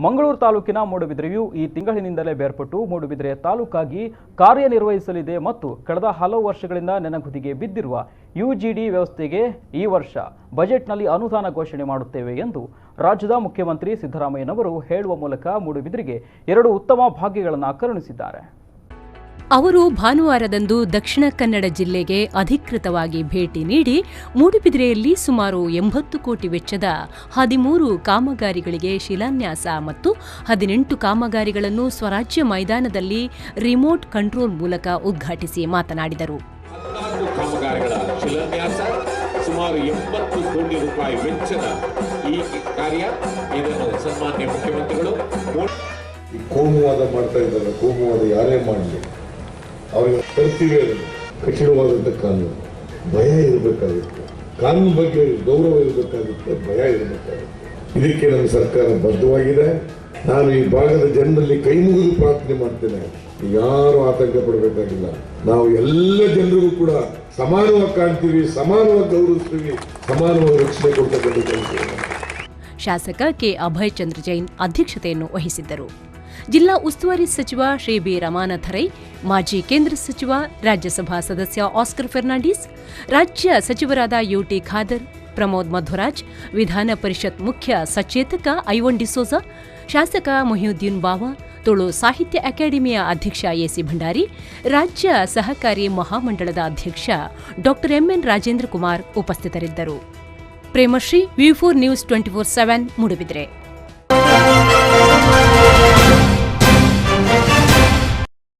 ಮಂಗಳೂರು ತಾಲೂಕಿನ ಮೂಡುಬಿದಿರೆಯು ಈ ತಿಂಗಳಿನಿಂದಲೇ ಬೇರ್ಪಟ್ಟು ಮೂಡುಬಿದಿರೆ ತಾಲೂಕಾಗಿ ಕಾರ್ಯನಿರ್ವಹಿಸಲಿದೆ ಮತ್ತು ಕಳೆದ ಹಲವು ವರ್ಷಗಳಿಂದ ನೆನಗುದಿಗೆ ಬಿದ್ದಿರುವ ಯುಜಿಡಿ ವ್ಯವಸ್ಥೆಗೆ ಈ ವರ್ಷ ಬಜೆಟ್ನಲ್ಲಿ ಅನುದಾನ ಘೋಷಣೆ ಮಾಡುತ್ತೇವೆ ಎಂದು ರಾಜ್ಯದ ಮುಖ್ಯಮಂತ್ರಿ ಸಿದ್ದರಾಮಯ್ಯನವರು ಹೇಳುವ ಮೂಲಕ ಮೂಡುಬಿದಿರೆಗೆ 2 ಉತ್ತಮ ಭಾಗ್ಯಗಳನ್ನು ಕರುಣಿಸಿದ್ದಾರೆ. ಅವರು ಭಾನುವಾರದಂದು ದಕ್ಷಿಣ ಕನ್ನಡ ಜಿಲ್ಲೆಗೆ ಅಧಿಕೃತವಾಗಿ ಭೇಟಿ ನೀಡಿ ಮೂಡುಬಿದಿರೆಯಲ್ಲಿ ಸುಮಾರು 80 ಕೋಟಿ ವೆಚ್ಚದ 13 ಕಾಮಗಾರಿಗಳಿಗೆ ಶಿಲಾನ್ಯಾಸ ಮತ್ತು 18 ಕಾಮಗಾರಿಗಳನ್ನು ಸ್ವರಾಜ್ಯ ಮೈದಾನದಲ್ಲಿ ರಿಮೋಟ್ ಕಂಟ್ರೋಲ್ ಮೂಲಕ ಉದ್ಘಾಟಿಸಿ ಮಾತನಾಡಿದರು. 14 ಕಾಮಗಾರಿಗಳ ಶಿಲಾನ್ಯಾಸ, ಸುಮಾರು 80 ಕೋಟಿ ರೂಪಾಯಿ ವೆಚ್ಚದ ಈ ಕಾರ್ಯ, ಇದನ್ನು ಸನ್ಮಾನ್ಯ ಮುಖ್ಯಮಂತ್ರಿಗಳು ಕೋಮುವಾದ ಮಾಡ್ತಾ ಇದ್ದಾರೆ. ಕೋಮುವಾದ ಯಾರೇ ಮಾಡಲಿ ಅವರಿಗೆ ಕರ್ತವ್ಯ ಕಠಿಣವಾದಂಥ ಕಾನೂನು, ಭಯ ಇರಬೇಕಾಗುತ್ತೆ, ಕಾನೂನು ಬಗ್ಗೆ ಗೌರವ ಇರಬೇಕಾಗುತ್ತೆ, ಭಯ ಇರಬೇಕಾಗುತ್ತೆ. ಇದಕ್ಕೆ ನಮ್ಮ ಸರ್ಕಾರ ಬದ್ಧವಾಗಿದೆ. ನಾನು ಈ ಭಾಗದ ಜನರಲ್ಲಿ ಕೈ ಮುಗಿದು ಪ್ರಾರ್ಥನೆ ಮಾಡ್ತೇನೆ, ಯಾರು ಆತಂಕ ಪಡಬೇಕಾಗಿಲ್ಲ. ನಾವು ಎಲ್ಲ ಜನರಿಗೂ ಕೂಡ ಸಮಾನವಾಗಿ ಕಾಣ್ತೀವಿ, ಸಮಾನವಾಗಿ ಗೌರವಿಸ್ತೀವಿ, ಸಮಾನವಾಗಿ ರಕ್ಷಣೆ ಕೊಡ್ತಕ್ಕಂಥ. ಶಾಸಕ ಕೆ ಅಭಯ್ ಚಂದ್ರ ಜೈನ್ ಅಧ್ಯಕ್ಷತೆಯನ್ನು ವಹಿಸಿದ್ದರು. ಜಿಲ್ಲಾ ಉಸ್ತುವಾರಿ ಸಚಿವ ಶ್ರೀ ಬಿ ರಮಾನಾಥ ರೈ, ಮಾಜಿ ಕೇಂದ್ರ ಸಚಿವ, ರಾಜ್ಯಸಭಾ ಸದಸ್ಯ ಆಸ್ಕರ್ ಫೆರ್ನಾಂಡಿಸ್, ರಾಜ್ಯ ಸಚಿವರಾದ ಯುಟಿ ಖಾದರ್, ಪ್ರಮೋದ್ ಮಧ್ವರಾಜ್, ವಿಧಾನ ಪರಿಷತ್ ಮುಖ್ಯ ಸಚೇತಕ ಐವನ್ ಡಿಸೋಜಾ, ಶಾಸಕ ಮೊಹಿಯುದ್ದೀನ್ ಬಾವಾ, ತುಳು ಸಾಹಿತ್ಯ ಅಕಾಡೆಮಿಯ ಅಧ್ಯಕ್ಷ ಎಸಿ ಭಂಡಾರಿ, ರಾಜ್ಯ ಸಹಕಾರಿ ಮಹಾಮಂಡಳದ ಅಧ್ಯಕ್ಷ ಡಾ ಎಂಎನ್ ರಾಜೇಂದ್ರ ಕುಮಾರ್ ಉಪಸ್ಥಿತರಿದ್ದರು. ಪ್ರೇಮಶ್ರೀ, ವಿ4 ನ್ಯೂಸ್ 24/7 ಮೂಡುಬಿದಿರೆ.